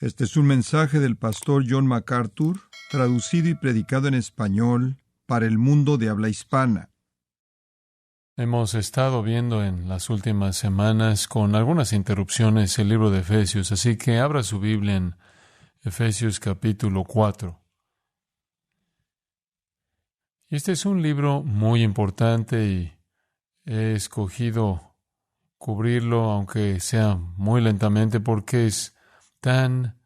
Este es un mensaje del pastor John MacArthur, traducido y predicado en español para el mundo de habla hispana. Hemos estado viendo en las últimas semanas, con algunas interrupciones, el libro de Efesios, así que abra su Biblia en Efesios capítulo 4. Y este es un libro muy importante y he escogido cubrirlo, aunque sea muy lentamente, porque es tan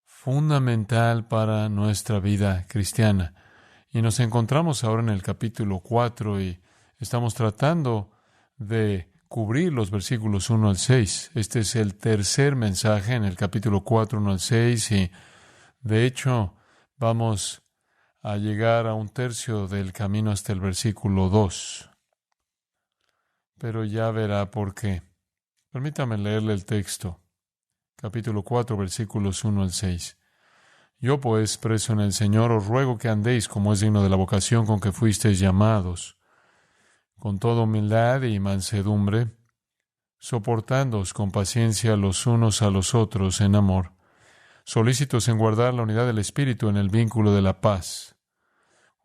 fundamental para nuestra vida cristiana. Y nos encontramos ahora en el capítulo 4 y estamos tratando de cubrir los versículos 1 al 6. Este es el tercer mensaje en el capítulo 4, 1 al 6, y de hecho vamos a llegar a un tercio del camino hasta el versículo 2. Pero ya verá por qué. Permítame leerle el texto. Capítulo 4, versículos 1 al 6. Yo, pues, preso en el Señor, os ruego que andéis como es digno de la vocación con que fuisteis llamados, con toda humildad y mansedumbre, soportándoos con paciencia los unos a los otros en amor, solícitos en guardar la unidad del Espíritu en el vínculo de la paz.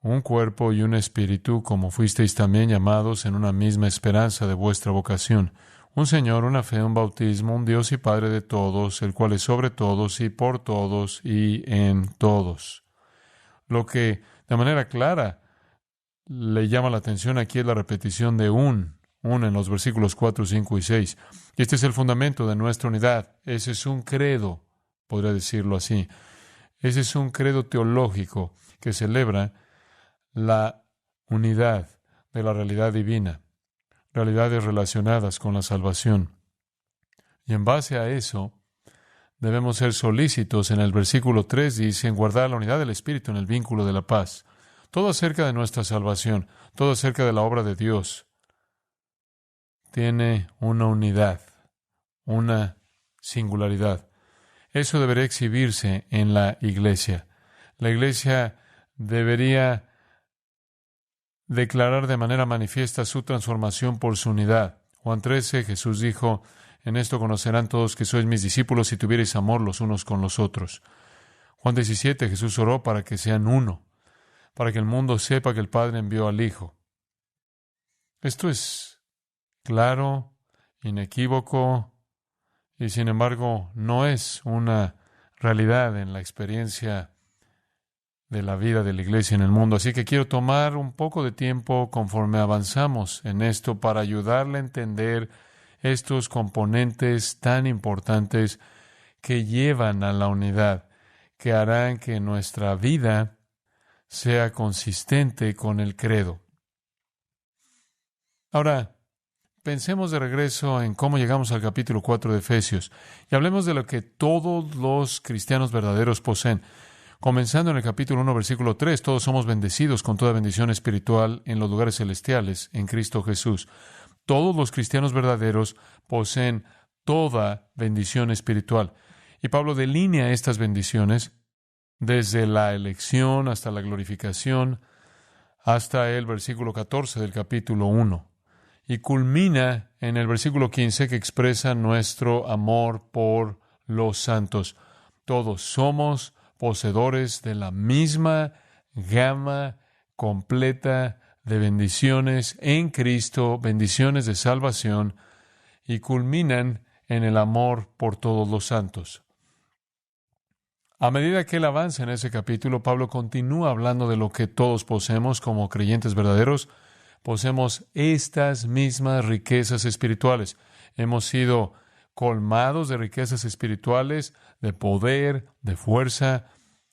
Un cuerpo y un espíritu, como fuisteis también llamados en una misma esperanza de vuestra vocación. Un Señor, una fe, un bautismo, un Dios y Padre de todos, el cual es sobre todos y por todos y en todos. Lo que de manera clara le llama la atención aquí es la repetición de un en los versículos 4, 5 y 6. Y este es el fundamento de nuestra unidad. Ese es un credo, podría decirlo así. Ese es un credo teológico que celebra la unidad de la realidad divina, realidades relacionadas con la salvación. Y en base a eso, debemos ser solícitos. En el versículo 3 dice, en guardar la unidad del Espíritu en el vínculo de la paz. Todo acerca de nuestra salvación, todo acerca de la obra de Dios, tiene una unidad, una singularidad. Eso debería exhibirse en la iglesia. La iglesia debería declarar de manera manifiesta su transformación por su unidad. Juan 13, Jesús dijo, en esto conocerán todos que sois mis discípulos si tuviereis amor los unos con los otros. Juan 17, Jesús oró para que sean uno, para que el mundo sepa que el Padre envió al Hijo. Esto es claro, inequívoco, y sin embargo no es una realidad en la experiencia de la vida de la iglesia en el mundo. Así que quiero tomar un poco de tiempo conforme avanzamos en esto para ayudarle a entender estos componentes tan importantes que llevan a la unidad, que harán que nuestra vida sea consistente con el credo. Ahora, pensemos de regreso en cómo llegamos al capítulo 4 de Efesios y hablemos de lo que todos los cristianos verdaderos poseen. Comenzando en el capítulo 1, versículo 3, todos somos bendecidos con toda bendición espiritual en los lugares celestiales en Cristo Jesús. Todos los cristianos verdaderos poseen toda bendición espiritual. Y Pablo delinea estas bendiciones desde la elección hasta la glorificación, hasta el versículo 14 del capítulo 1. Y culmina en el versículo 15 que expresa nuestro amor por los santos. Todos somos poseedores de la misma gama completa de bendiciones en Cristo, bendiciones de salvación, y culminan en el amor por todos los santos. A medida que él avanza en ese capítulo, Pablo continúa hablando de lo que todos poseemos como creyentes verdaderos. Poseemos estas mismas riquezas espirituales. Hemos sido colmados de riquezas espirituales, de poder, de fuerza,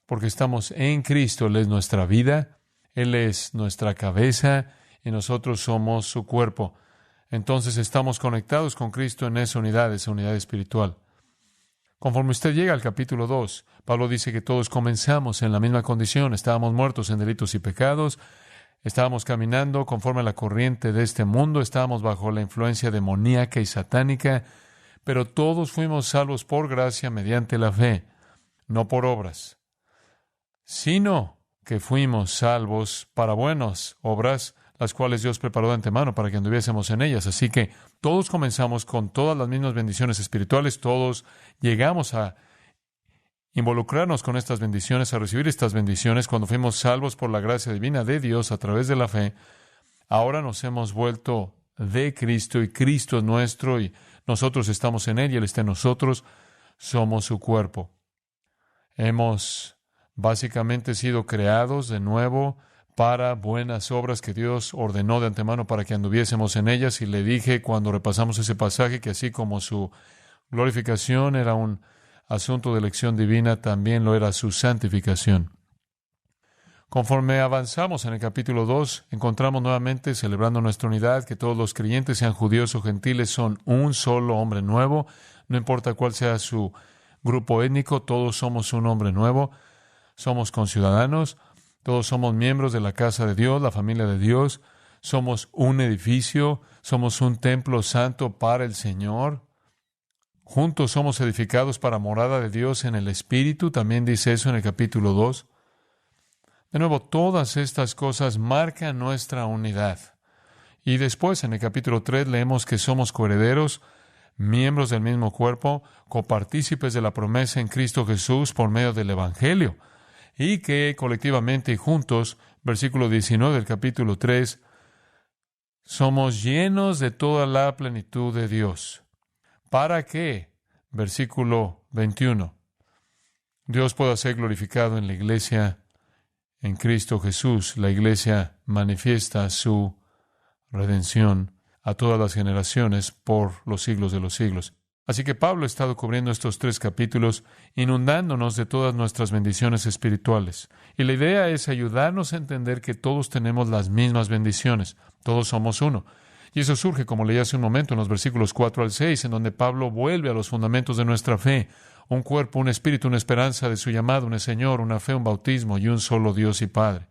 porque estamos en Cristo. Él es nuestra vida, Él es nuestra cabeza y nosotros somos su cuerpo. Entonces estamos conectados con Cristo en esa unidad espiritual. Conforme usted llega al capítulo 2, Pablo dice que todos comenzamos en la misma condición. Estábamos muertos en delitos y pecados, estábamos caminando conforme a la corriente de este mundo, estábamos bajo la influencia demoníaca y satánica, pero todos fuimos salvos por gracia mediante la fe, no por obras, sino que fuimos salvos para buenas obras, las cuales Dios preparó de antemano para que anduviésemos en ellas. Así que todos comenzamos con todas las mismas bendiciones espirituales, todos llegamos a involucrarnos con estas bendiciones, a recibir estas bendiciones, cuando fuimos salvos por la gracia divina de Dios a través de la fe, ahora nos hemos vuelto de Cristo y Cristo es nuestro y nosotros estamos en Él y Él está en nosotros, somos su cuerpo. Hemos básicamente sido creados de nuevo para buenas obras que Dios ordenó de antemano para que anduviésemos en ellas. Y le dije cuando repasamos ese pasaje que así como su glorificación era un asunto de elección divina, también lo era su santificación. Conforme avanzamos en el capítulo 2, encontramos nuevamente, celebrando nuestra unidad, que todos los creyentes, sean judíos o gentiles, son un solo hombre nuevo. No importa cuál sea su grupo étnico, todos somos un hombre nuevo. Somos conciudadanos, todos somos miembros de la casa de Dios, la familia de Dios. Somos un edificio, somos un templo santo para el Señor. Juntos somos edificados para morada de Dios en el Espíritu. También dice eso en el capítulo 2. De nuevo, todas estas cosas marcan nuestra unidad. Y después, en el capítulo 3, leemos que somos coherederos, miembros del mismo cuerpo, copartícipes de la promesa en Cristo Jesús por medio del Evangelio. Y que colectivamente y juntos, versículo 19 del capítulo 3, somos llenos de toda la plenitud de Dios. ¿Para qué? Versículo 21. Dios pueda ser glorificado en la iglesia, en Cristo Jesús. La iglesia manifiesta su redención a todas las generaciones por los siglos de los siglos. Así que Pablo ha estado cubriendo estos 3 capítulos, inundándonos de todas nuestras bendiciones espirituales. Y la idea es ayudarnos a entender que todos tenemos las mismas bendiciones. Todos somos uno. Y eso surge, como leí hace un momento, en los versículos 4 al 6, en donde Pablo vuelve a los fundamentos de nuestra fe. Un cuerpo, un espíritu, una esperanza de su llamado, un Señor, una fe, un bautismo y un solo Dios y Padre.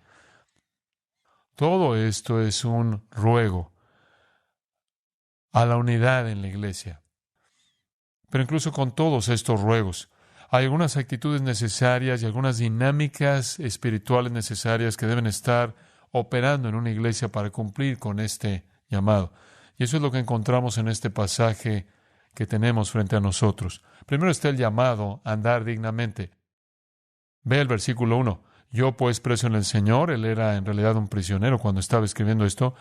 Todo esto es un ruego a la unidad en la iglesia. Pero incluso con todos estos ruegos, hay algunas actitudes necesarias y algunas dinámicas espirituales necesarias que deben estar operando en una iglesia para cumplir con este llamado. Y eso es lo que encontramos en este pasaje que tenemos frente a nosotros. Primero está el llamado a andar dignamente. Ve el versículo 1. Yo pues preso en el Señor, él era en realidad un prisionero cuando estaba escribiendo esto.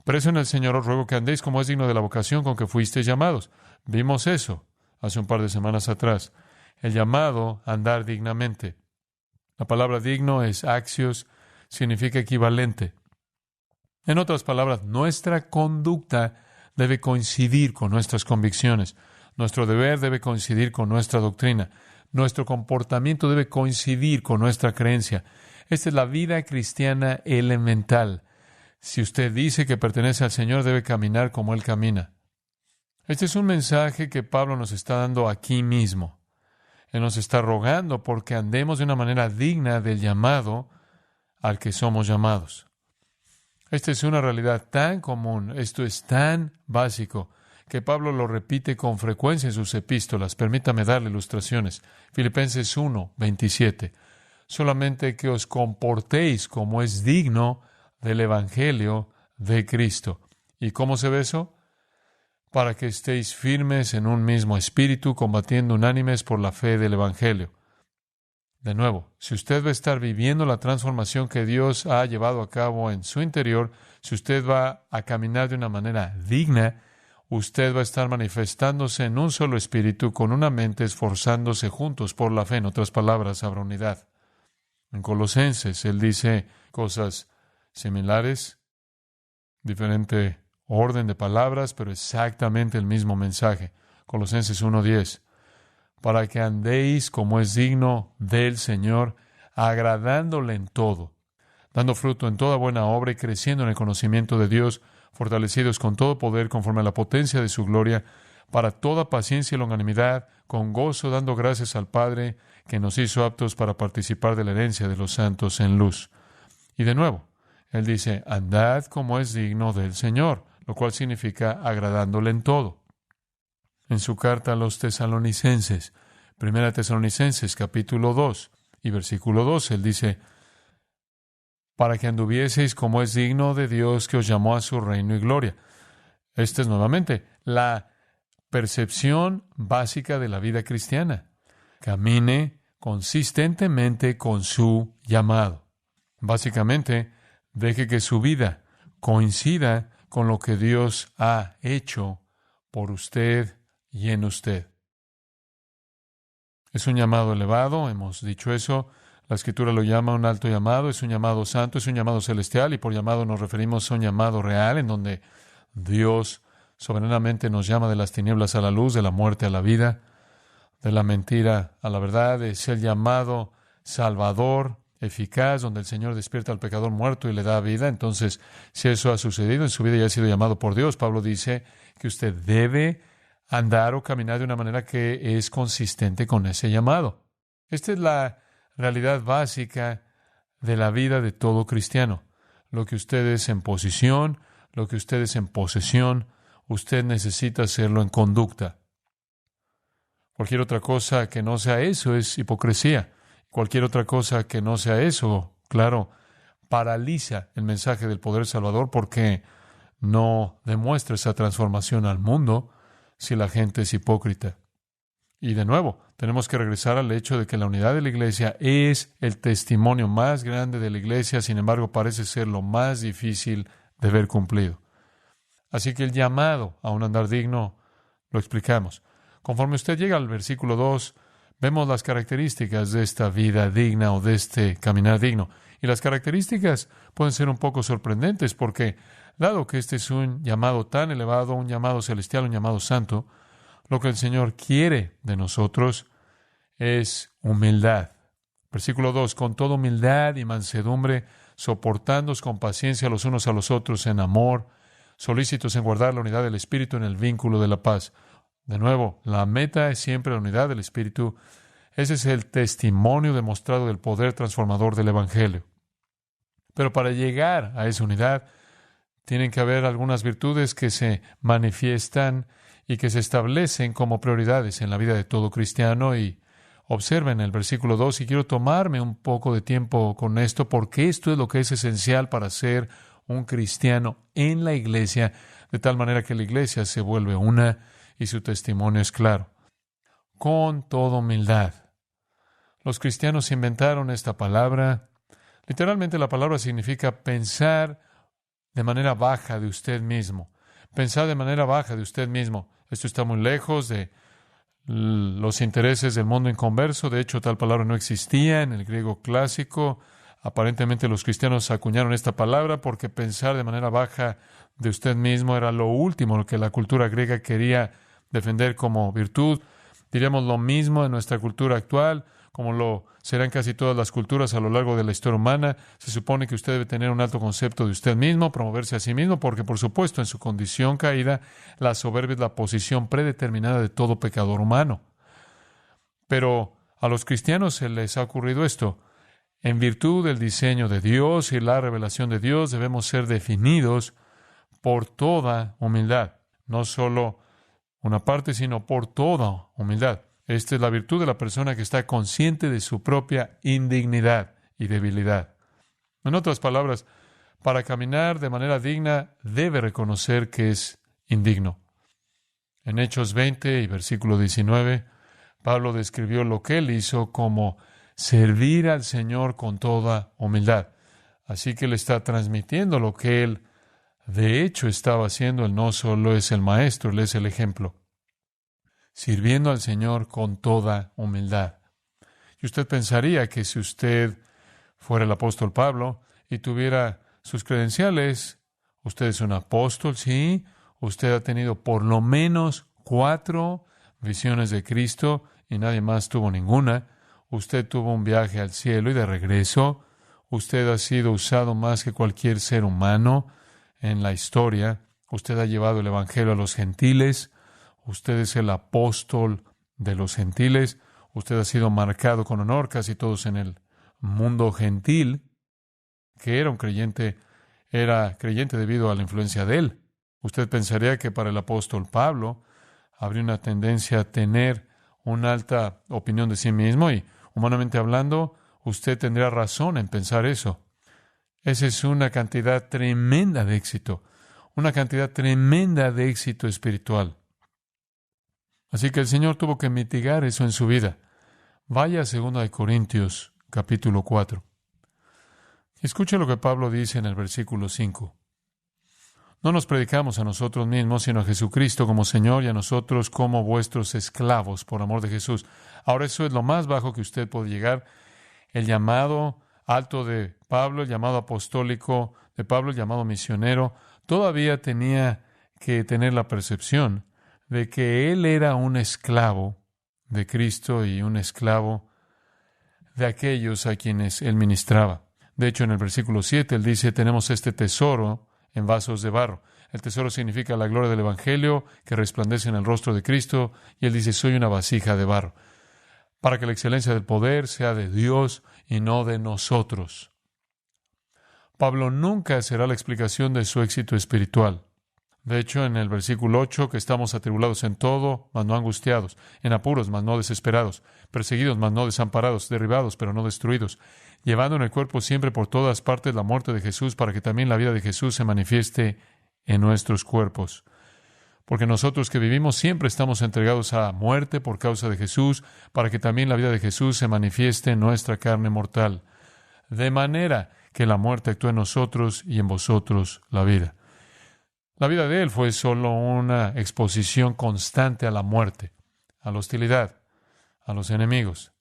Preso en el Señor, os ruego que andéis como es digno de la vocación con que fuisteis llamados. Vimos eso hace un par de semanas atrás. El llamado a andar dignamente. La palabra digno es axios, significa equivalente. En otras palabras, nuestra conducta debe coincidir con nuestras convicciones. Nuestro deber debe coincidir con nuestra doctrina. Nuestro comportamiento debe coincidir con nuestra creencia. Esta es la vida cristiana elemental. Si usted dice que pertenece al Señor, debe caminar como Él camina. Este es un mensaje que Pablo nos está dando aquí mismo. Él nos está rogando porque andemos de una manera digna del llamado al que somos llamados. Esta es una realidad tan común, esto es tan básico, que Pablo lo repite con frecuencia en sus epístolas. Permítame darle ilustraciones. Filipenses 1, 27. Solamente que os comportéis como es digno del Evangelio de Cristo. ¿Y cómo se ve eso? Para que estéis firmes en un mismo espíritu, combatiendo unánimes por la fe del Evangelio. De nuevo, si usted va a estar viviendo la transformación que Dios ha llevado a cabo en su interior, si usted va a caminar de una manera digna, usted va a estar manifestándose en un solo espíritu, con una mente, esforzándose juntos por la fe. En otras palabras, habrá unidad. En Colosenses, él dice cosas similares, diferente orden de palabras, pero exactamente el mismo mensaje. Colosenses 1:10. Para que andéis como es digno del Señor, agradándole en todo, dando fruto en toda buena obra y creciendo en el conocimiento de Dios, fortalecidos con todo poder conforme a la potencia de su gloria, para toda paciencia y longanimidad, con gozo dando gracias al Padre, que nos hizo aptos para participar de la herencia de los santos en luz. Y de nuevo, él dice, andad como es digno del Señor, lo cual significa agradándole en todo. En su carta a los tesalonicenses, 1 Tesalonicenses, capítulo 2 y versículo 2, él dice, para que anduvieseis como es digno de Dios que os llamó a su reino y gloria. Esta es nuevamente la percepción básica de la vida cristiana. Camine consistentemente con su llamado. Básicamente, deje que su vida coincida con lo que Dios ha hecho por usted y en usted. Es un llamado elevado, hemos dicho eso. La Escritura lo llama un alto llamado, es un llamado santo, es un llamado celestial, y por llamado nos referimos a un llamado real, en donde Dios soberanamente nos llama de las tinieblas a la luz, de la muerte a la vida, de la mentira a la verdad. Es el llamado salvador, eficaz, donde el Señor despierta al pecador muerto y le da vida. Entonces, si eso ha sucedido en su vida y ha sido llamado por Dios, Pablo dice que usted debe andar o caminar de una manera que es consistente con ese llamado. Esta es la realidad básica de la vida de todo cristiano. Lo que usted es en posición, lo que usted es en posesión, usted necesita hacerlo en conducta. Cualquier otra cosa que no sea eso es hipocresía. Cualquier otra cosa que no sea eso, claro, paraliza el mensaje del poder salvador, porque no demuestra esa transformación al mundo si la gente es hipócrita. Y de nuevo, tenemos que regresar al hecho de que la unidad de la iglesia es el testimonio más grande de la iglesia, sin embargo, parece ser lo más difícil de ver cumplido. Así que el llamado a un andar digno lo explicamos. Conforme usted llega al versículo 2, vemos las características de esta vida digna o de este caminar digno. Y las características pueden ser un poco sorprendentes porque, dado que este es un llamado tan elevado, un llamado celestial, un llamado santo, lo que el Señor quiere de nosotros es humildad. Versículo 2, con toda humildad y mansedumbre, soportándoos con paciencia los unos a los otros en amor, solícitos en guardar la unidad del Espíritu en el vínculo de la paz. De nuevo, la meta es siempre la unidad del Espíritu. Ese es el testimonio demostrado del poder transformador del Evangelio. Pero para llegar a esa unidad, tienen que haber algunas virtudes que se manifiestan y que se establecen como prioridades en la vida de todo cristiano. Y observen el versículo 2, y quiero tomarme un poco de tiempo con esto, porque esto es lo que es esencial para ser un cristiano en la iglesia, de tal manera que la iglesia se vuelve una y su testimonio es claro. Con toda humildad. Los cristianos inventaron esta palabra. Literalmente la palabra significa pensar de manera baja de usted mismo. Pensar de manera baja de usted mismo. Esto está muy lejos de los intereses del mundo inconverso. De hecho, tal palabra no existía en el griego clásico. Aparentemente los cristianos acuñaron esta palabra porque pensar de manera baja de usted mismo era lo último que la cultura griega quería defender como virtud. Diríamos lo mismo en nuestra cultura actual, como lo serán casi todas las culturas a lo largo de la historia humana. Se supone que usted debe tener un alto concepto de usted mismo, promoverse a sí mismo, porque, por supuesto, en su condición caída, la soberbia es la posición predeterminada de todo pecador humano. Pero a los cristianos se les ha ocurrido esto. En virtud del diseño de Dios y la revelación de Dios, debemos ser definidos por toda humildad. No solo una parte, sino por toda humildad. Esta es la virtud de la persona que está consciente de su propia indignidad y debilidad. En otras palabras, para caminar de manera digna, debe reconocer que es indigno. En Hechos 20 y versículo 19, Pablo describió lo que él hizo como servir al Señor con toda humildad. Así que él está transmitiendo lo que él, de hecho, estaba haciendo. Él no solo es el maestro, él es el ejemplo. Sirviendo al Señor con toda humildad. Y usted pensaría que si usted fuera el apóstol Pablo y tuviera sus credenciales, usted es un apóstol, sí, usted ha tenido por lo menos 4 visiones de Cristo y nadie más tuvo ninguna. Usted tuvo un viaje al cielo y de regreso. Usted ha sido usado más que cualquier ser humano en la historia. Usted ha llevado el Evangelio a los gentiles. Usted es el apóstol de los gentiles. Usted ha sido marcado con honor. Casi todos en el mundo gentil, que era un creyente, era creyente debido a la influencia de él. Usted pensaría que para el apóstol Pablo habría una tendencia a tener una alta opinión de sí mismo y, humanamente hablando, usted tendría razón en pensar eso. Esa es una cantidad tremenda de éxito, una cantidad tremenda de éxito espiritual. Así que el Señor tuvo que mitigar eso en su vida. Vaya a 2 Corintios, capítulo 4. Escuche lo que Pablo dice en el versículo 5. No nos predicamos a nosotros mismos, sino a Jesucristo como Señor y a nosotros como vuestros esclavos por amor de Jesús. Ahora eso es lo más bajo que usted puede llegar. El llamado alto de Pablo, el llamado apostólico de Pablo, el llamado misionero, todavía tenía que tener la percepción de que él era un esclavo de Cristo y un esclavo de aquellos a quienes él ministraba. De hecho, en el versículo 7, él dice, tenemos este tesoro en vasos de barro. El tesoro significa la gloria del Evangelio que resplandece en el rostro de Cristo, y él dice, soy una vasija de barro, para que la excelencia del poder sea de Dios y no de nosotros. Pablo nunca será la explicación de su éxito espiritual. De hecho, en el versículo 8, que estamos atribulados en todo, mas no angustiados, en apuros, mas no desesperados, perseguidos, mas no desamparados, derribados, pero no destruidos, llevando en el cuerpo siempre por todas partes la muerte de Jesús, para que también la vida de Jesús se manifieste en nuestros cuerpos. Porque nosotros que vivimos siempre estamos entregados a muerte por causa de Jesús, para que también la vida de Jesús se manifieste en nuestra carne mortal. De manera que la muerte actúe en nosotros y en vosotros la vida. La vida de él fue solo una exposición constante a la muerte, a la hostilidad, a los enemigos.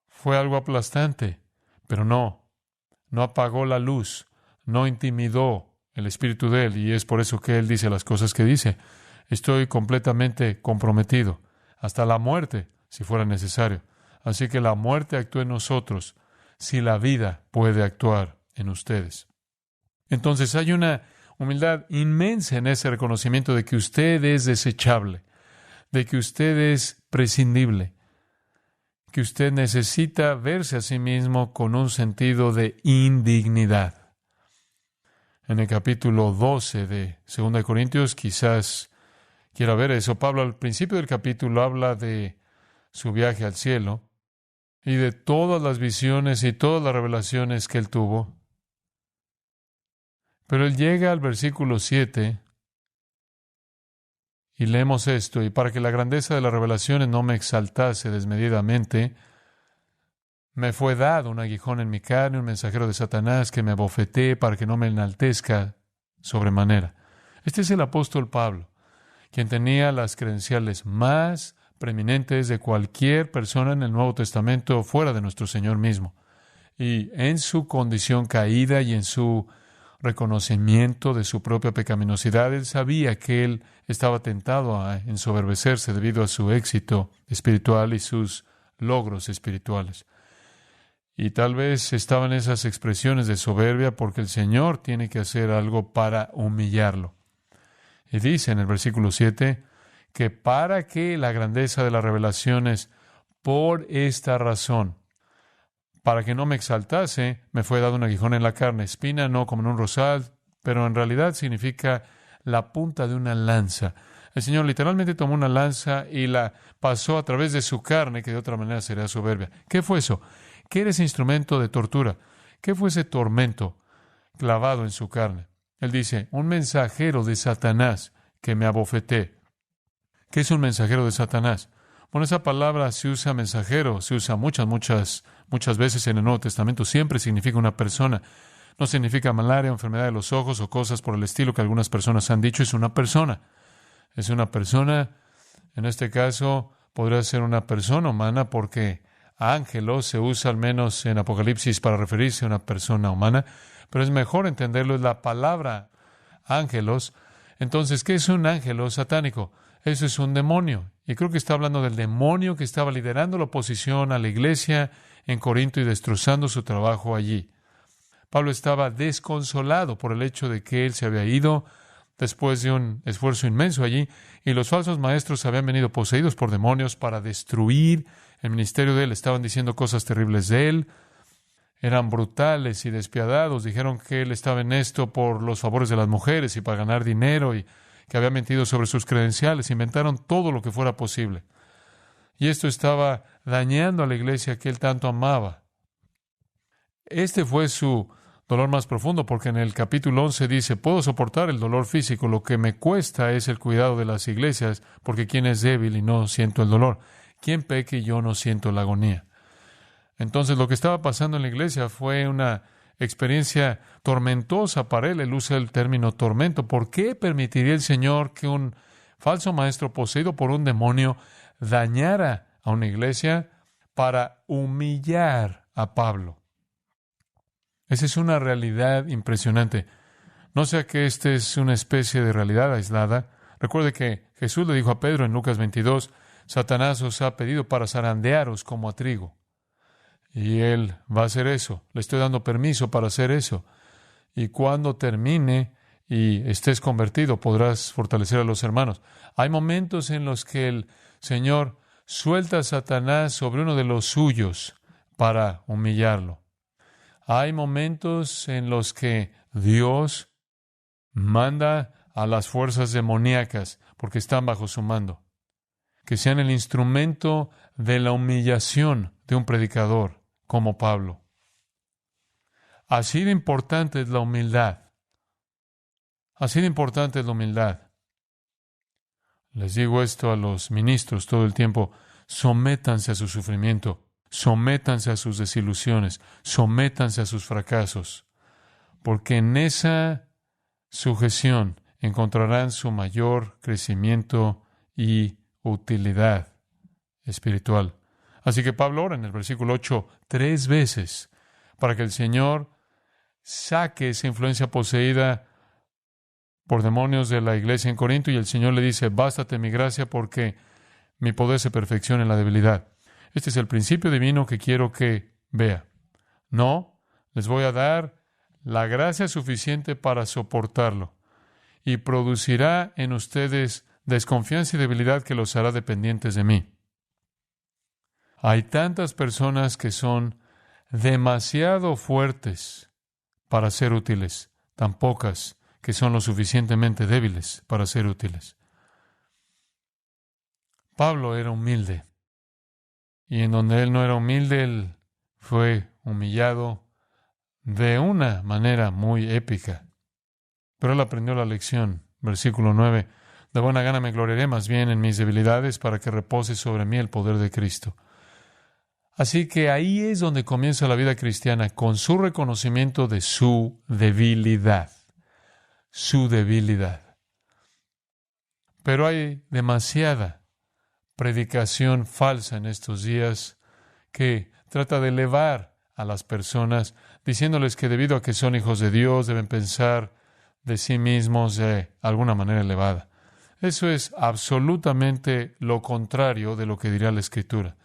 Fue algo aplastante, pero no apagó la luz, no intimidó el espíritu de él, y es por eso que él dice las cosas que dice. Estoy completamente comprometido, hasta la muerte, si fuera necesario. Así que la muerte actúa en nosotros, si la vida puede actuar en ustedes. Entonces hay una humildad inmensa en ese reconocimiento de que usted es desechable, de que usted es prescindible, que usted necesita verse a sí mismo con un sentido de indignidad. En el capítulo 12 de 2 Corintios, quizás quiera ver eso. Pablo al principio del capítulo habla de su viaje al cielo y de todas las visiones y todas las revelaciones que él tuvo. Pero él llega al versículo 7 y leemos esto, y para que la grandeza de las revelaciones no me exaltase desmedidamente, me fue dado un aguijón en mi carne, un mensajero de Satanás que me abofetee para que no me enaltezca sobremanera. Este es el apóstol Pablo, quien tenía las credenciales más preeminentes de cualquier persona en el Nuevo Testamento fuera de nuestro Señor mismo. Y en su condición caída y en su reconocimiento de su propia pecaminosidad, él sabía que él estaba tentado a ensoberbecerse debido a su éxito espiritual y sus logros espirituales. Y tal vez estaban esas expresiones de soberbia porque el Señor tiene que hacer algo para humillarlo. Y dice en el versículo 7 que para que la grandeza de las revelaciones, por esta razón, para que no me exaltase, me fue dado un aguijón en la carne, espina no como en un rosal, pero en realidad significa la punta de una lanza. El Señor literalmente tomó una lanza y la pasó a través de su carne, que de otra manera sería soberbia. ¿Qué fue eso? ¿Qué era ese instrumento de tortura? ¿Qué fue ese tormento clavado en su carne? Él dice, un mensajero de Satanás que me abofeté. ¿Qué es un mensajero de Satanás? Bueno, esa palabra se usa mensajero, se usa muchas veces en el Nuevo Testamento. Siempre significa una persona. No significa malaria, enfermedad de los ojos o cosas por el estilo que algunas personas han dicho. Es una persona. Es una persona. En este caso, podría ser una persona humana porque ángelos se usa al menos en Apocalipsis para referirse a una persona humana. Pero es mejor entenderlo, es la palabra ángelos. Entonces, ¿qué es un ángelo satánico? Eso es un demonio. Y creo que está hablando del demonio que estaba liderando la oposición a la iglesia en Corinto y destrozando su trabajo allí. Pablo estaba desconsolado por el hecho de que él se había ido después de un esfuerzo inmenso allí, y los falsos maestros habían venido poseídos por demonios para destruir el ministerio de él. Estaban diciendo cosas terribles de él. Eran brutales y despiadados. Dijeron que él estaba en esto por los favores de las mujeres y para ganar dinero y que había mentido sobre sus credenciales. Inventaron todo lo que fuera posible. Y esto estaba dañando a la iglesia que él tanto amaba. Este fue su dolor más profundo, porque en el capítulo 11 dice, puedo soportar el dolor físico, lo que me cuesta es el cuidado de las iglesias, porque quien es débil y no siento el dolor. ¿quién peque y yo no siento la agonía? Entonces, lo que estaba pasando en la iglesia fue una experiencia tormentosa para él. Él usa el término tormento. ¿Por qué permitiría el Señor que un falso maestro poseído por un demonio dañara a una iglesia para humillar a Pablo? Esa es una realidad impresionante. No sea que esta es una especie de realidad aislada. Recuerde que Jesús le dijo a Pedro en Lucas 22, Satanás os ha pedido para zarandearos como a trigo. Y él va a hacer eso. Le estoy dando permiso para hacer eso. Y cuando termine y estés convertido, podrás fortalecer a los hermanos. Hay momentos en los que el Señor suelta a Satanás sobre uno de los suyos para humillarlo. Hay momentos en los que Dios manda a las fuerzas demoníacas porque están bajo su mando, que sean el instrumento de la humillación de un predicador como Pablo. Así de importante es la humildad. Así de importante es la humildad. Les digo esto a los ministros todo el tiempo: sométanse a su sufrimiento, sométanse a sus desilusiones, sométanse a sus fracasos, porque en esa sujeción encontrarán su mayor crecimiento y utilidad espiritual. Así que Pablo ora en el versículo 8 3 veces para que el Señor saque esa influencia poseída por demonios de la iglesia en Corinto, y el Señor le dice: bástate mi gracia porque mi poder se perfecciona en la debilidad. Este es el principio divino que quiero que vea. No, les voy a dar la gracia suficiente para soportarlo, y producirá en ustedes desconfianza y debilidad que los hará dependientes de mí. Hay tantas personas que son demasiado fuertes para ser útiles, tan pocas que son lo suficientemente débiles para ser útiles. Pablo era humilde, y en donde él no era humilde, él fue humillado de una manera muy épica. Pero él aprendió la lección. Versículo 9. De buena gana me gloriaré más bien en mis debilidades para que repose sobre mí el poder de Cristo. Así que ahí es donde comienza la vida cristiana, con su reconocimiento de su debilidad. Su debilidad. Pero hay demasiada predicación falsa en estos días que trata de elevar a las personas, diciéndoles que debido a que son hijos de Dios, deben pensar de sí mismos de alguna manera elevada. Eso es absolutamente lo contrario de lo que dirá la Escritura.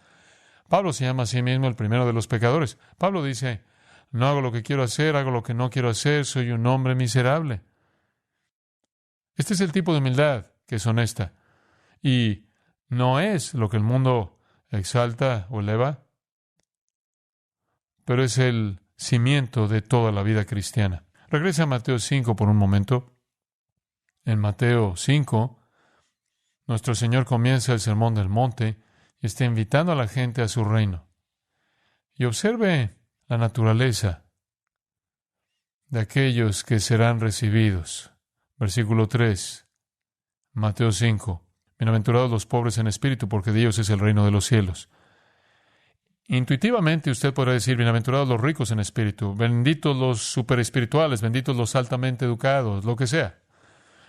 Pablo se llama a sí mismo el primero de los pecadores. Pablo dice: no hago lo que quiero hacer, hago lo que no quiero hacer, soy un hombre miserable. Este es el tipo de humildad que es honesta. Y no es lo que el mundo exalta o eleva, pero es el cimiento de toda la vida cristiana. Regresa a Mateo 5 por un momento. En Mateo 5, nuestro Señor comienza el Sermón del Monte y está invitando a la gente a su reino. Y observe la naturaleza de aquellos que serán recibidos. Versículo 3, Mateo 5. Bienaventurados los pobres en espíritu, porque de ellos es el reino de los cielos. Intuitivamente usted podrá decir: bienaventurados los ricos en espíritu, benditos los superespirituales, benditos los altamente educados, lo que sea.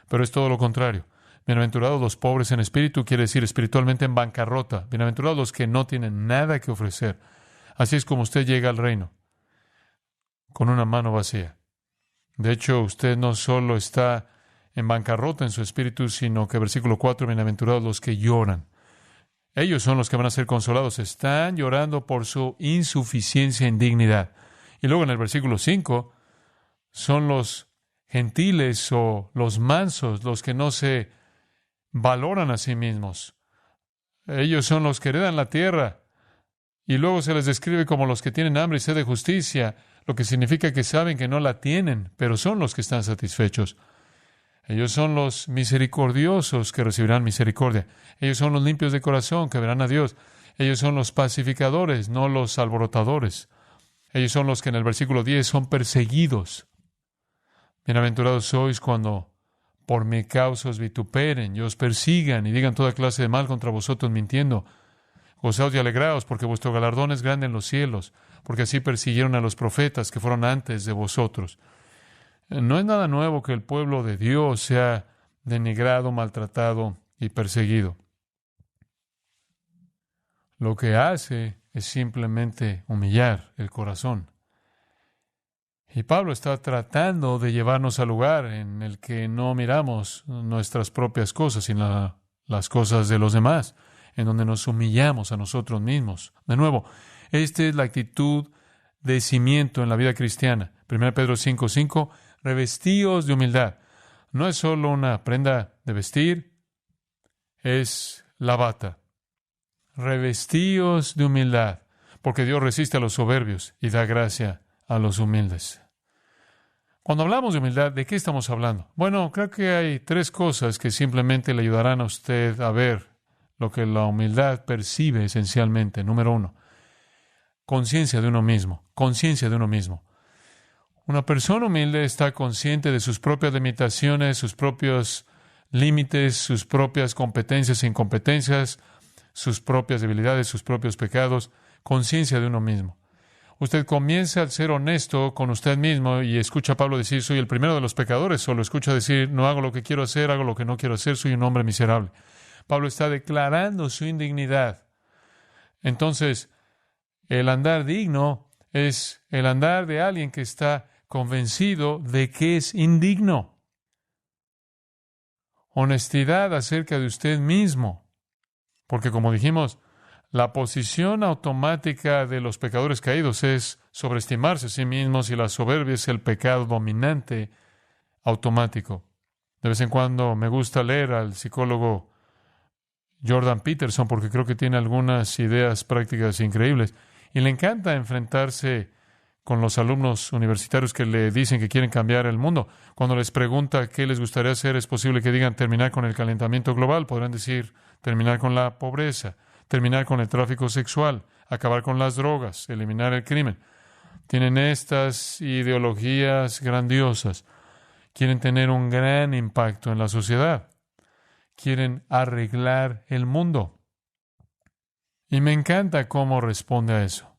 Pero es todo lo contrario. Bienaventurados los pobres en espíritu quiere decir espiritualmente en bancarrota. Bienaventurados los que no tienen nada que ofrecer. Así es como usted llega al reino, con una mano vacía. De hecho, usted no solo está en bancarrota en su espíritu, sino que versículo 4, bienaventurados los que lloran. Ellos son los que van a ser consolados. Están llorando por su insuficiencia en dignidad. Y luego en el versículo 5, son los gentiles o los mansos, los que no se valoran a sí mismos. Ellos son los que heredan la tierra. Y luego se les describe como los que tienen hambre y sed de justicia, lo que significa que saben que no la tienen, pero son los que están satisfechos. Ellos son los misericordiosos que recibirán misericordia. Ellos son los limpios de corazón que verán a Dios. Ellos son los pacificadores, no los alborotadores. Ellos son los que en el versículo 10 son perseguidos. Bienaventurados sois cuando por mi causa os vituperen y os persigan y digan toda clase de mal contra vosotros mintiendo. Gozaos y alegraos, porque vuestro galardón es grande en los cielos, porque así persiguieron a los profetas que fueron antes de vosotros. No es nada nuevo que el pueblo de Dios sea denigrado, maltratado y perseguido. Lo que hace es simplemente humillar el corazón. Y Pablo está tratando de llevarnos al lugar en el que no miramos nuestras propias cosas, sino las cosas de los demás, en donde nos humillamos a nosotros mismos. De nuevo, esta es la actitud de cimiento en la vida cristiana. 1 Pedro 5:5, revestíos de humildad. No es solo una prenda de vestir, es la bata. Revestíos de humildad, porque Dios resiste a los soberbios y da gracia a los humildes. Cuando hablamos de humildad, ¿de qué estamos hablando? Bueno, creo que hay tres cosas que simplemente le ayudarán a usted a ver lo que la humildad percibe esencialmente. Número 1, conciencia de uno mismo. Conciencia de uno mismo. Una persona humilde está consciente de sus propias limitaciones, sus propios límites, sus propias competencias e incompetencias, sus propias debilidades, sus propios pecados. Conciencia de uno mismo. Usted comienza al ser honesto con usted mismo y escucha a Pablo decir, soy el primero de los pecadores, o lo escucha decir, no hago lo que quiero hacer, hago lo que no quiero hacer, soy un hombre miserable. Pablo está declarando su indignidad. Entonces, el andar digno es el andar de alguien que está convencido de que es indigno. Honestidad acerca de usted mismo. Porque como dijimos, la posición automática de los pecadores caídos es sobreestimarse a sí mismos y la soberbia es el pecado dominante automático. De vez en cuando me gusta leer al psicólogo Jordan Peterson porque creo que tiene algunas ideas prácticas increíbles y le encanta enfrentarse con los alumnos universitarios que le dicen que quieren cambiar el mundo. Cuando les pregunta qué les gustaría hacer, es posible que digan terminar con el calentamiento global. Podrán decir terminar con la pobreza, terminar con el tráfico sexual, acabar con las drogas, eliminar el crimen. Tienen estas ideologías grandiosas. Quieren tener un gran impacto en la sociedad. Quieren arreglar el mundo. Y me encanta cómo responde a eso.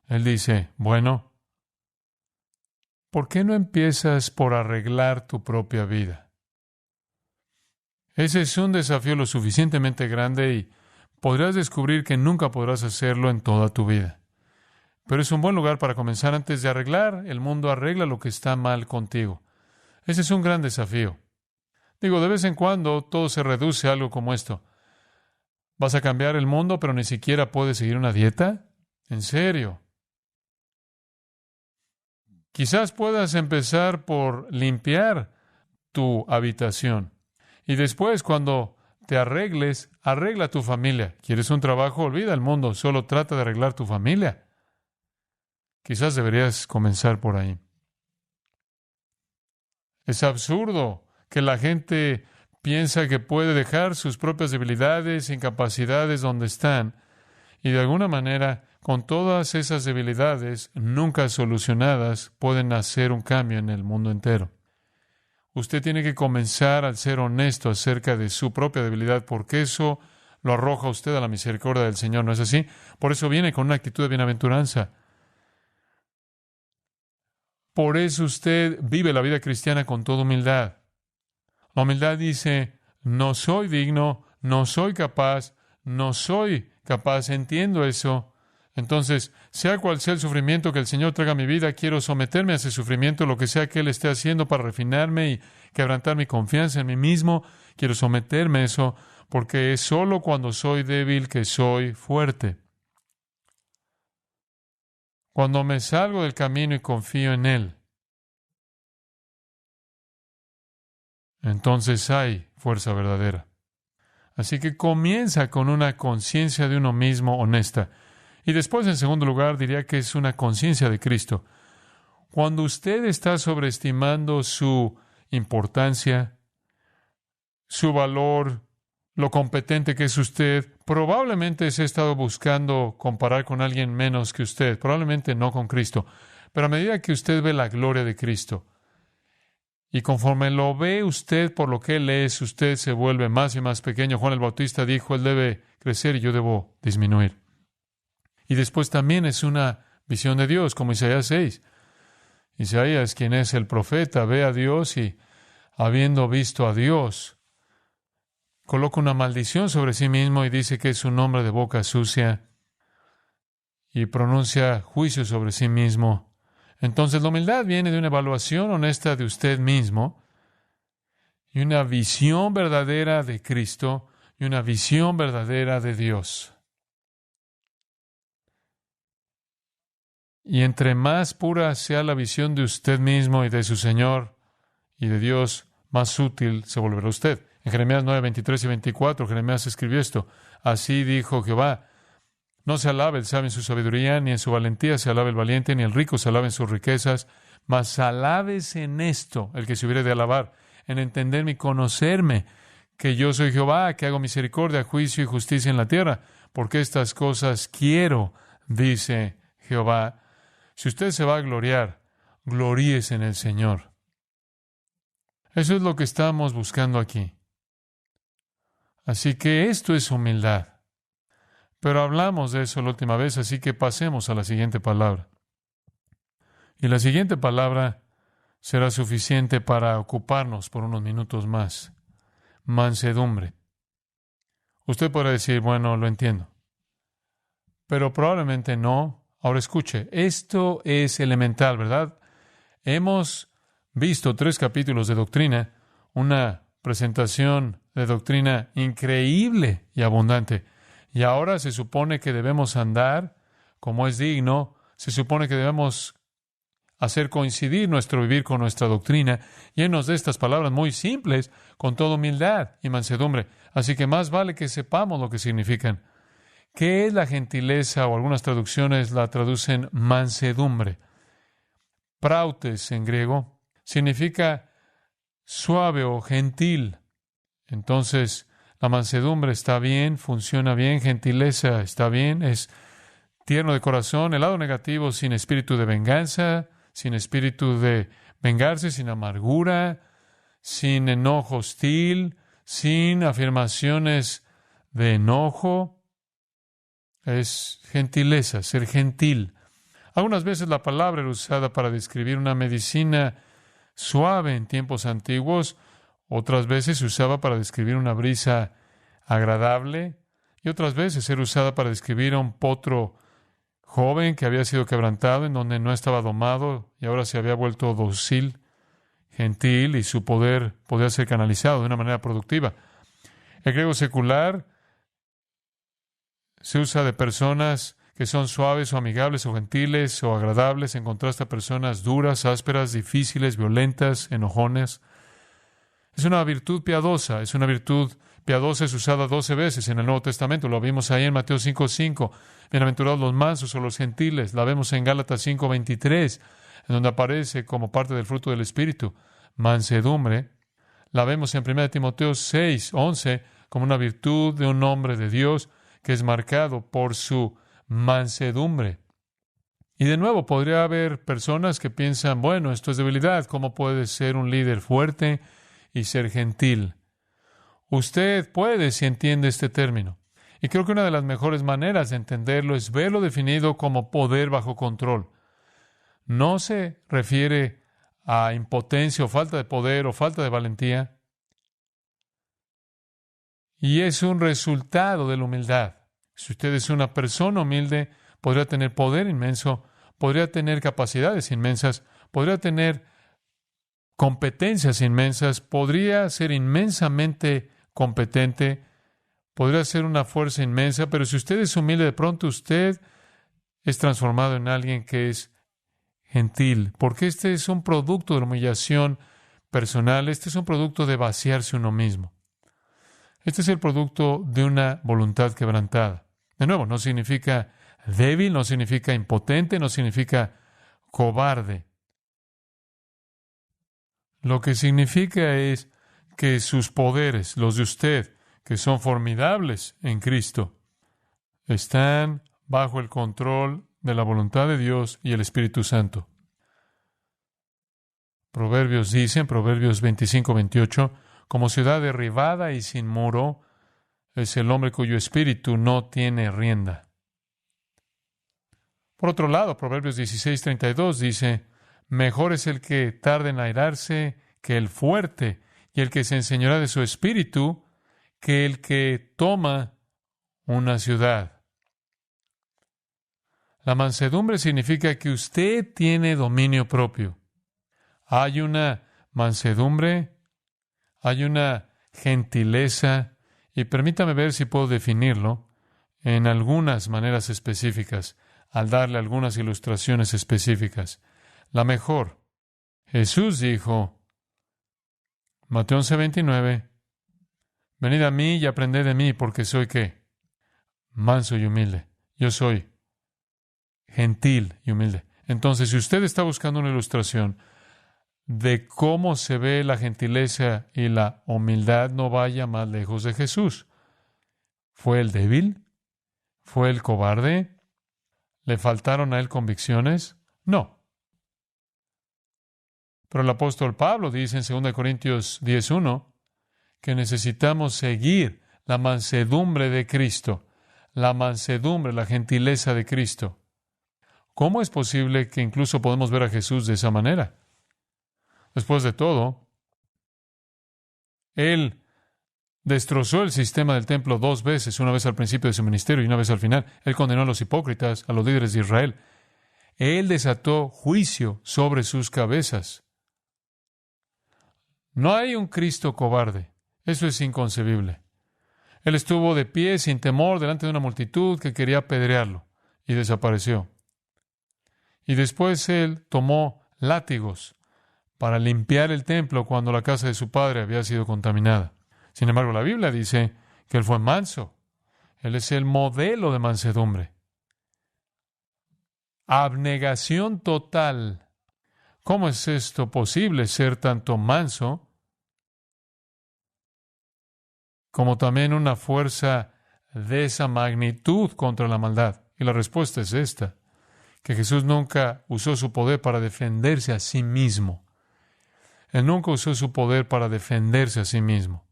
Él dice, bueno, ¿por qué no empiezas por arreglar tu propia vida? Ese es un desafío lo suficientemente grande y podrás descubrir que nunca podrás hacerlo en toda tu vida. Pero es un buen lugar para comenzar antes de arreglar. El mundo arregla lo que está mal contigo. Ese es un gran desafío. Digo, de vez en cuando todo se reduce a algo como esto. ¿Vas a cambiar el mundo, pero ni siquiera puedes seguir una dieta? ¿En serio? Quizás puedas empezar por limpiar tu habitación. Y después, cuando te arregles, arregla tu familia. ¿Quieres un trabajo? Olvida el mundo. Solo trata de arreglar tu familia. Quizás deberías comenzar por ahí. Es absurdo que la gente piensa que puede dejar sus propias debilidades, incapacidades donde están, y de alguna manera, con todas esas debilidades nunca solucionadas, pueden hacer un cambio en el mundo entero. Usted tiene que comenzar al ser honesto acerca de su propia debilidad, porque eso lo arroja a usted a la misericordia del Señor, ¿no es así? Por eso viene con una actitud de bienaventuranza. Por eso usted vive la vida cristiana con toda humildad. La humildad dice, no soy digno, no soy capaz, entiendo eso. Entonces, sea cual sea el sufrimiento que el Señor traiga a mi vida, quiero someterme a ese sufrimiento, lo que sea que Él esté haciendo para refinarme y quebrantar mi confianza en mí mismo. Quiero someterme a eso, porque es solo cuando soy débil que soy fuerte. Cuando me salgo del camino y confío en Él, entonces hay fuerza verdadera. Así que comienza con una conciencia de uno mismo honesta. Y después, en segundo lugar, diría que es una conciencia de Cristo. Cuando usted está sobreestimando su importancia, su valor, lo competente que es usted, probablemente se ha estado buscando comparar con alguien menos que usted, probablemente no con Cristo. Pero a medida que usted ve la gloria de Cristo, y conforme lo ve usted por lo que Él es, usted se vuelve más y más pequeño. Juan el Bautista dijo, Él debe crecer y yo debo disminuir. Y después también es una visión de Dios, como Isaías 6. Isaías, quien es el profeta, ve a Dios y, habiendo visto a Dios, coloca una maldición sobre sí mismo y dice que es un hombre de boca sucia y pronuncia juicio sobre sí mismo. Entonces, la humildad viene de una evaluación honesta de usted mismo y una visión verdadera de Cristo y una visión verdadera de Dios. Y entre más pura sea la visión de usted mismo y de su Señor y de Dios, más útil se volverá usted. En Jeremías 9, 23 y 24, Jeremías escribió esto. Así dijo Jehová: no se alabe el sabio en su sabiduría, ni en su valentía se alabe el valiente, ni el rico se alabe en sus riquezas, mas alábese en esto el que se hubiere de alabar, en entenderme y conocerme, que yo soy Jehová, que hago misericordia, juicio y justicia en la tierra, porque estas cosas quiero, dice Jehová. Si usted se va a gloriar, gloríese en el Señor. Eso es lo que estamos buscando aquí. Así que esto es humildad. Pero hablamos de eso la última vez, así que pasemos a la siguiente palabra. Y la siguiente palabra será suficiente para ocuparnos por unos minutos más. Mansedumbre. Usted podrá decir, bueno, lo entiendo. Pero probablemente no. Ahora escuche, esto es elemental, ¿verdad? Hemos visto 3 capítulos de doctrina, una presentación de doctrina increíble y abundante. Y ahora se supone que debemos andar como es digno, se supone que debemos hacer coincidir nuestro vivir con nuestra doctrina, llenos de estas palabras muy simples, con toda humildad y mansedumbre. Así que más vale que sepamos lo que significan. ¿Qué es la gentileza? O algunas traducciones la traducen mansedumbre. Prautes en griego significa suave o gentil. Entonces, la mansedumbre está bien, funciona bien, gentileza está bien, es tierno de corazón. El lado negativo, sin espíritu de venganza, sin espíritu de vengarse, sin amargura, sin enojo hostil, sin afirmaciones de enojo. Es gentileza, ser gentil. Algunas veces la palabra era usada para describir una medicina suave en tiempos antiguos, otras veces se usaba para describir una brisa agradable y otras veces era usada para describir a un potro joven que había sido quebrantado, en donde no estaba domado y ahora se había vuelto dócil, gentil y su poder podía ser canalizado de una manera productiva. El griego secular se usa de personas que son suaves o amigables o gentiles o agradables en contraste a personas duras, ásperas, difíciles, violentas, enojones. Es una virtud piadosa. Es usada 12 veces en el Nuevo Testamento. Lo vimos ahí en Mateo 5:5. Bienaventurados los mansos o los gentiles. La vemos en Gálatas 5:23, en donde aparece como parte del fruto del Espíritu, mansedumbre. La vemos en 1 Timoteo 6:11 como una virtud de un hombre de Dios que es marcado por su mansedumbre. Y de nuevo, podría haber personas que piensan, bueno, esto es debilidad. ¿Cómo puede ser un líder fuerte y ser gentil? Usted puede si entiende este término. Y creo que una de las mejores maneras de entenderlo es verlo definido como poder bajo control. No se refiere a impotencia o falta de poder o falta de valentía. Y es un resultado de la humildad. Si usted es una persona humilde, podría tener poder inmenso, podría tener capacidades inmensas, podría tener competencias inmensas, podría ser inmensamente competente, podría ser una fuerza inmensa, pero si usted es humilde, de pronto usted es transformado en alguien que es gentil, porque este es un producto de la humillación personal, este es un producto de vaciarse uno mismo. Este es el producto de una voluntad quebrantada. De nuevo, no significa débil, no significa impotente, no significa cobarde. Lo que significa es que sus poderes, los de usted, que son formidables en Cristo, están bajo el control de la voluntad de Dios y el Espíritu Santo. Proverbios 25:28, como ciudad derribada y sin muro, es el hombre cuyo espíritu no tiene rienda. Por otro lado, Proverbios 16:32 dice, mejor es el que tarde en airarse que el fuerte, y el que se enseñorea de su espíritu que el que toma una ciudad. La mansedumbre significa que usted tiene dominio propio. Hay una mansedumbre, hay una gentileza, y permítame ver si puedo definirlo en algunas maneras específicas, al darle algunas ilustraciones específicas. La mejor. Jesús dijo, Mateo 11:29, venid a mí y aprended de mí, porque soy ¿qué? Manso y humilde. Yo soy gentil y humilde. Entonces, si usted está buscando una ilustración de cómo se ve la gentileza y la humildad, no vaya más lejos de Jesús. ¿Fue el débil? ¿Fue el cobarde? ¿Le faltaron a él convicciones? No. Pero el apóstol Pablo dice en 2 Corintios 10:1 que necesitamos seguir la mansedumbre de Cristo, la mansedumbre, la gentileza de Cristo. ¿Cómo es posible que incluso podemos ver a Jesús de esa manera? Después de todo, Él destrozó el sistema del templo 2 veces, una vez al principio de su ministerio y una vez al final. Él condenó a los hipócritas, a los líderes de Israel. Él desató juicio sobre sus cabezas. No hay un Cristo cobarde. Eso es inconcebible. Él estuvo de pie sin temor delante de una multitud que quería apedrearlo y desapareció. Y después Él tomó látigos para limpiar el templo cuando la casa de su padre había sido contaminada. Sin embargo, la Biblia dice que Él fue manso. Él es el modelo de mansedumbre. Abnegación total. ¿Cómo es esto posible, ser tanto manso como también una fuerza de esa magnitud contra la maldad? Y la respuesta es esta, que Jesús nunca usó su poder para defenderse a sí mismo. Él nunca usó su poder para defenderse a sí mismo.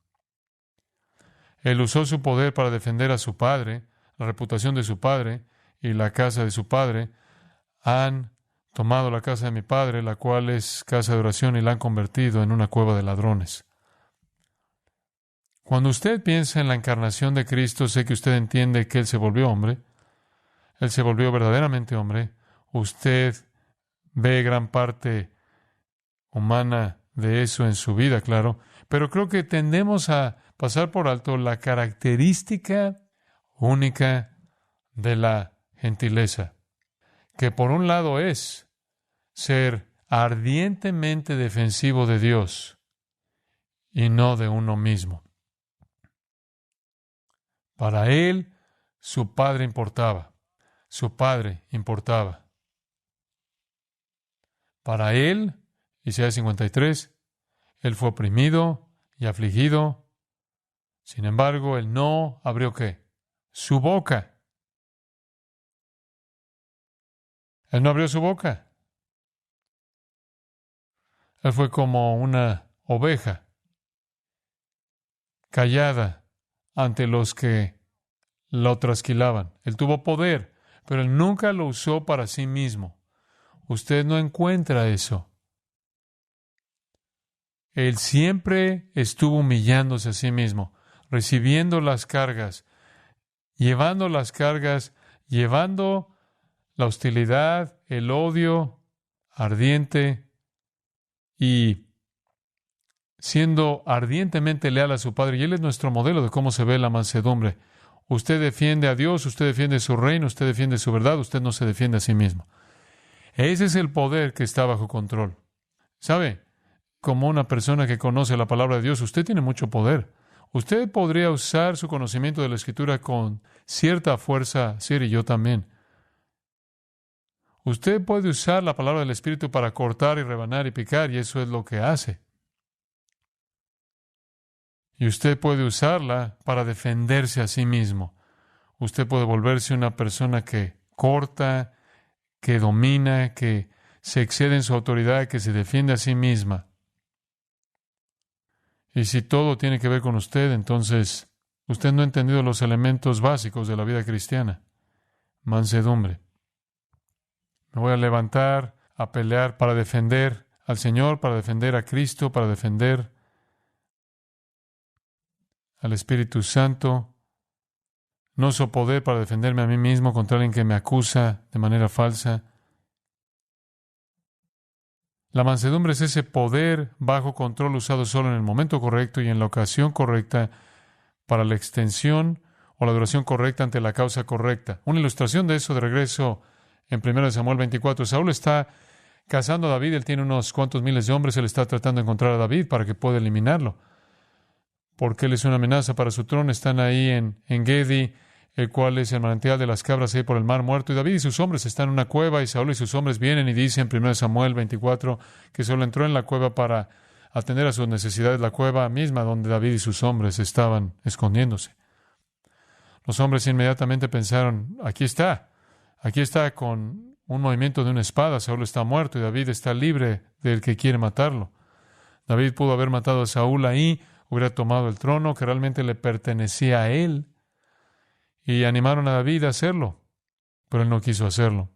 Él usó su poder para defender a su padre, la reputación de su padre y la casa de su padre. Han tomado la casa de mi padre, la cual es casa de oración, y la han convertido en una cueva de ladrones. Cuando usted piensa en la encarnación de Cristo, sé que usted entiende que Él se volvió hombre. Él se volvió verdaderamente hombre. Usted ve gran parte humana de eso en su vida, claro, pero creo que tendemos a pasar por alto la característica única de la gentileza, que por un lado es ser ardientemente defensivo de Dios y no de uno mismo. Para Él, su Padre importaba. Su Padre importaba. Para Él, Isaías 53, Él fue oprimido y afligido. Sin embargo, Él no abrió ¿qué? Su boca. Él no abrió su boca. Él fue como una oveja callada ante los que lo trasquilaban. Él tuvo poder, pero Él nunca lo usó para sí mismo. Usted no encuentra eso. Él siempre estuvo humillándose a sí mismo, recibiendo las cargas, llevando la hostilidad, el odio ardiente y siendo ardientemente leal a su Padre. Y Él es nuestro modelo de cómo se ve la mansedumbre. Usted defiende a Dios, usted defiende su reino, usted defiende su verdad, usted no se defiende a sí mismo. Ese es el poder que está bajo control. ¿Sabe? Como una persona que conoce la palabra de Dios, usted tiene mucho poder. Usted podría usar su conocimiento de la Escritura con cierta fuerza, Siri, y yo también. Usted puede usar la palabra del Espíritu para cortar y rebanar y picar, y eso es lo que hace. Y usted puede usarla para defenderse a sí mismo. Usted puede volverse una persona que corta, que domina, que se excede en su autoridad, que se defiende a sí misma. Y si todo tiene que ver con usted, entonces usted no ha entendido los elementos básicos de la vida cristiana. Mansedumbre. Me voy a levantar a pelear para defender al Señor, para defender a Cristo, para defender al Espíritu Santo. No uso poder para defenderme a mí mismo contra alguien que me acusa de manera falsa. La mansedumbre es ese poder bajo control usado solo en el momento correcto y en la ocasión correcta para la extensión o la duración correcta ante la causa correcta. Una ilustración de eso de regreso en 1 Samuel 24. Saúl está cazando a David, él tiene unos cuantos miles de hombres, él está tratando de encontrar a David para que pueda eliminarlo, porque él es una amenaza para su trono. Están ahí en Engedi, el cual es el manantial de las cabras ahí por el mar muerto, y David y sus hombres están en una cueva, y Saúl y sus hombres vienen y dicen en 1 Samuel 24 que solo entró en la cueva para atender a sus necesidades, la cueva misma donde David y sus hombres estaban escondiéndose. Los hombres inmediatamente pensaron, aquí está con un movimiento de una espada, Saúl está muerto y David está libre del que quiere matarlo. David pudo haber matado a Saúl ahí, hubiera tomado el trono que realmente le pertenecía a él, y animaron a David a hacerlo, pero él no quiso hacerlo.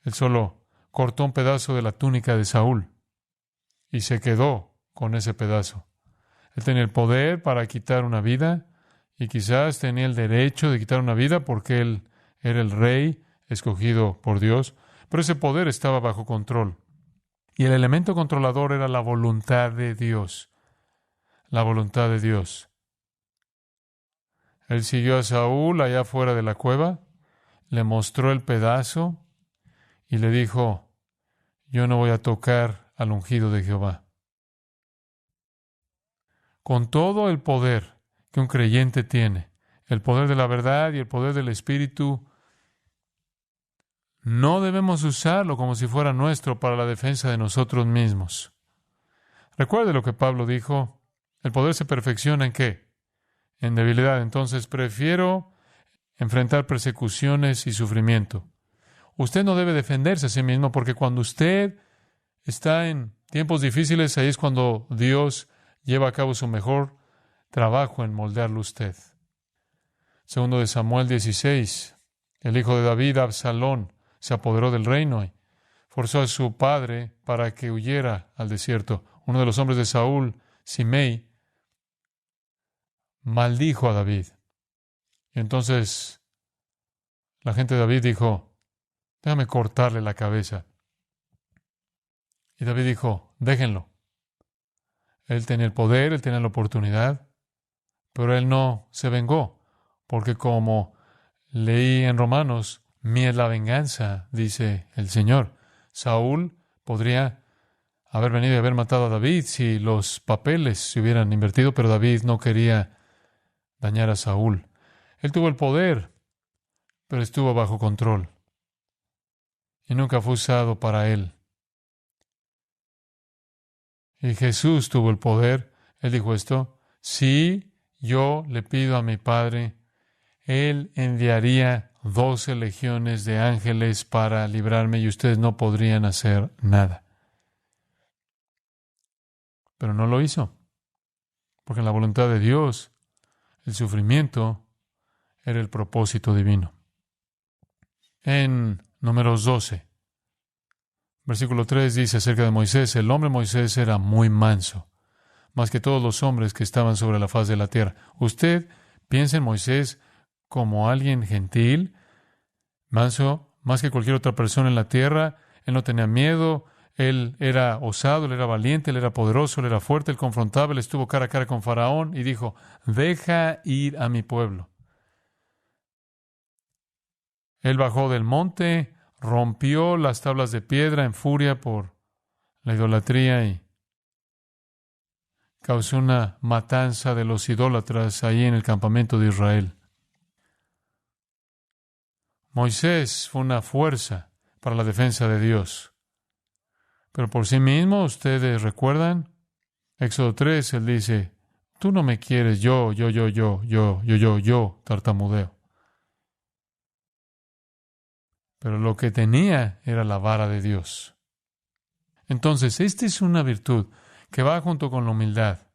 Él solo cortó un pedazo de la túnica de Saúl y se quedó con ese pedazo. Él tenía el poder para quitar una vida y quizás tenía el derecho de quitar una vida porque él era el rey escogido por Dios, pero ese poder estaba bajo control. Y el elemento controlador era la voluntad de Dios. La voluntad de Dios. Él siguió a Saúl allá fuera de la cueva, le mostró el pedazo y le dijo, yo no voy a tocar al ungido de Jehová. Con todo el poder que un creyente tiene, el poder de la verdad y el poder del Espíritu, no debemos usarlo como si fuera nuestro para la defensa de nosotros mismos. Recuerde lo que Pablo dijo, el poder se perfecciona ¿en qué? En debilidad. Entonces prefiero enfrentar persecuciones y sufrimiento. Usted no debe defenderse a sí mismo porque cuando usted está en tiempos difíciles, ahí es cuando Dios lleva a cabo su mejor trabajo en moldearlo usted. Segundo de Samuel 16, el hijo de David, Absalón, se apoderó del reino y forzó a su padre para que huyera al desierto. Uno de los hombres de Saúl, Simei, maldijo a David. Y entonces la gente de David dijo, déjame cortarle la cabeza. Y David dijo, déjenlo. Él tenía el poder, él tenía la oportunidad, pero él no se vengó, porque como leí en Romanos, mía es la venganza, dice el Señor. Saúl podría haber venido y haber matado a David si los papeles se hubieran invertido, pero David no quería dañar a Saúl. Él tuvo el poder, pero estuvo bajo control. Y nunca fue usado para él. Y Jesús tuvo el poder. Él dijo esto, si yo le pido a mi Padre, Él enviaría 12 legiones de ángeles para librarme y ustedes no podrían hacer nada. Pero no lo hizo, porque en la voluntad de Dios, el sufrimiento era el propósito divino. En Números 12, versículo 3 dice acerca de Moisés, el hombre Moisés era muy manso, más que todos los hombres que estaban sobre la faz de la tierra. Usted piensa en Moisés como alguien gentil, manso, más que cualquier otra persona en la tierra. Él no tenía miedo, él era osado, él era valiente, él era poderoso, él era fuerte, él confrontaba, él estuvo cara a cara con Faraón y dijo, deja ir a mi pueblo. Él bajó del monte, rompió las tablas de piedra en furia por la idolatría y causó una matanza de los idólatras ahí en el campamento de Israel. Moisés fue una fuerza para la defensa de Dios. Pero por sí mismo, ustedes recuerdan, Éxodo 3, él dice, tú no me quieres, yo, tartamudeo. Pero lo que tenía era la vara de Dios. Entonces, esta es una virtud que va junto con la humildad.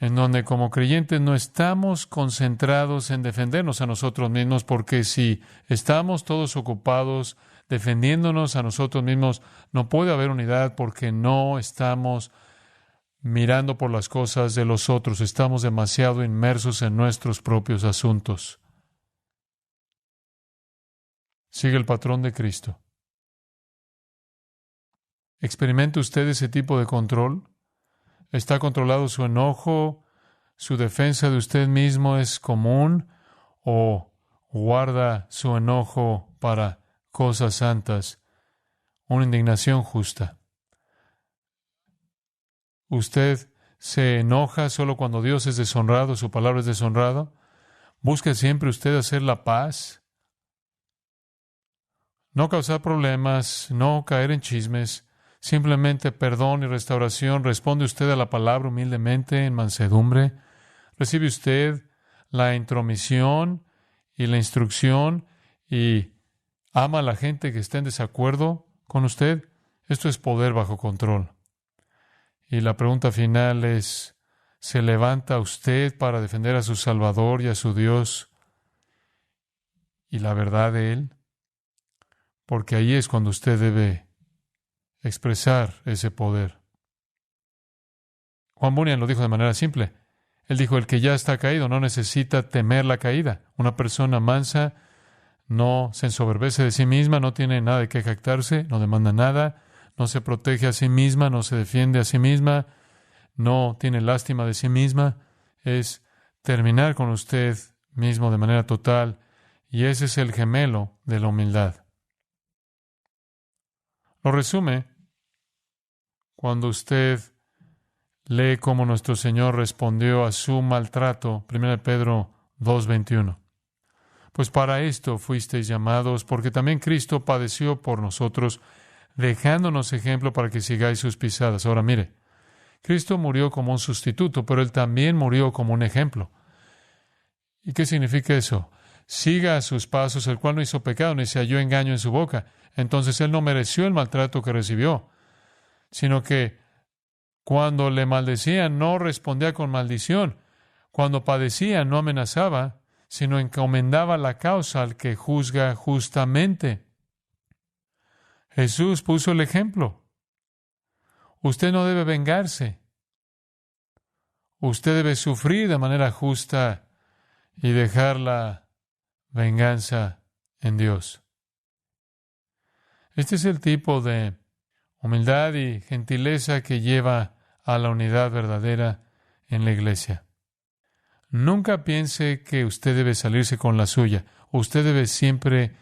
en donde como creyentes no estamos concentrados en defendernos a nosotros mismos, porque si estamos todos ocupados defendiéndonos a nosotros mismos, no puede haber unidad porque no estamos mirando por las cosas de los otros, estamos demasiado inmersos en nuestros propios asuntos. Sigue el patrón de Cristo. ¿Experimenta usted ese tipo de control? ¿Está controlado su enojo? ¿Su defensa de usted mismo es común? ¿O guarda su enojo para cosas santas? Una indignación justa. ¿Usted se enoja solo cuando Dios es deshonrado, su palabra es deshonrada? ¿Busca siempre usted hacer la paz? No causar problemas, no caer en chismes, simplemente perdón y restauración. ¿Responde usted a la palabra humildemente, en mansedumbre? ¿Recibe usted la intromisión y la instrucción y ama a la gente que está en desacuerdo con usted? Esto es poder bajo control. Y la pregunta final es, ¿se levanta usted para defender a su Salvador y a su Dios y la verdad de Él? Porque ahí es cuando usted debe expresar ese poder. Juan Bunyan lo dijo de manera simple. Él dijo, el que ya está caído no necesita temer la caída. Una persona mansa no se ensoberbece de sí misma, no tiene nada de qué jactarse, no demanda nada, no se protege a sí misma, no se defiende a sí misma, no tiene lástima de sí misma. Es terminar con usted mismo de manera total, y ese es el gemelo de la humildad. Lo resume cuando usted lee cómo nuestro Señor respondió a su maltrato, 1 Pedro 2:21. Pues para esto fuisteis llamados, porque también Cristo padeció por nosotros, dejándonos ejemplo para que sigáis sus pisadas. Ahora mire, Cristo murió como un sustituto, pero Él también murió como un ejemplo. ¿Y qué significa eso? Siga sus pasos, el cual no hizo pecado, ni se halló engaño en su boca. Entonces Él no mereció el maltrato que recibió, sino que cuando le maldecían no respondía con maldición. Cuando padecía no amenazaba, sino encomendaba la causa al que juzga justamente. Jesús puso el ejemplo. Usted no debe vengarse. Usted debe sufrir de manera justa y dejar la venganza en Dios. Este es el tipo de humildad y gentileza que lleva a la unidad verdadera en la iglesia. Nunca piense que usted debe salirse con la suya. Usted debe siempre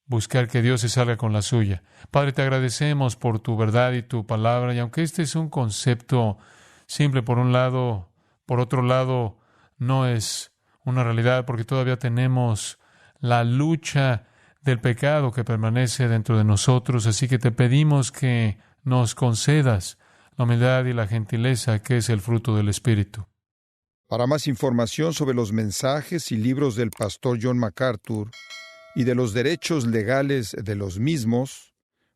buscar que Dios se salga con la suya. Padre, te agradecemos por tu verdad y tu palabra, y aunque este es un concepto simple por un lado, por otro lado no es una realidad porque todavía tenemos la lucha del pecado que permanece dentro de nosotros, así que te pedimos que nos concedas la humildad y la gentileza que es el fruto del Espíritu. Para más información sobre los mensajes y libros del pastor John MacArthur y de los derechos legales de los mismos,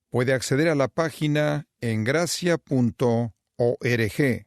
puede acceder a la página engracia.org.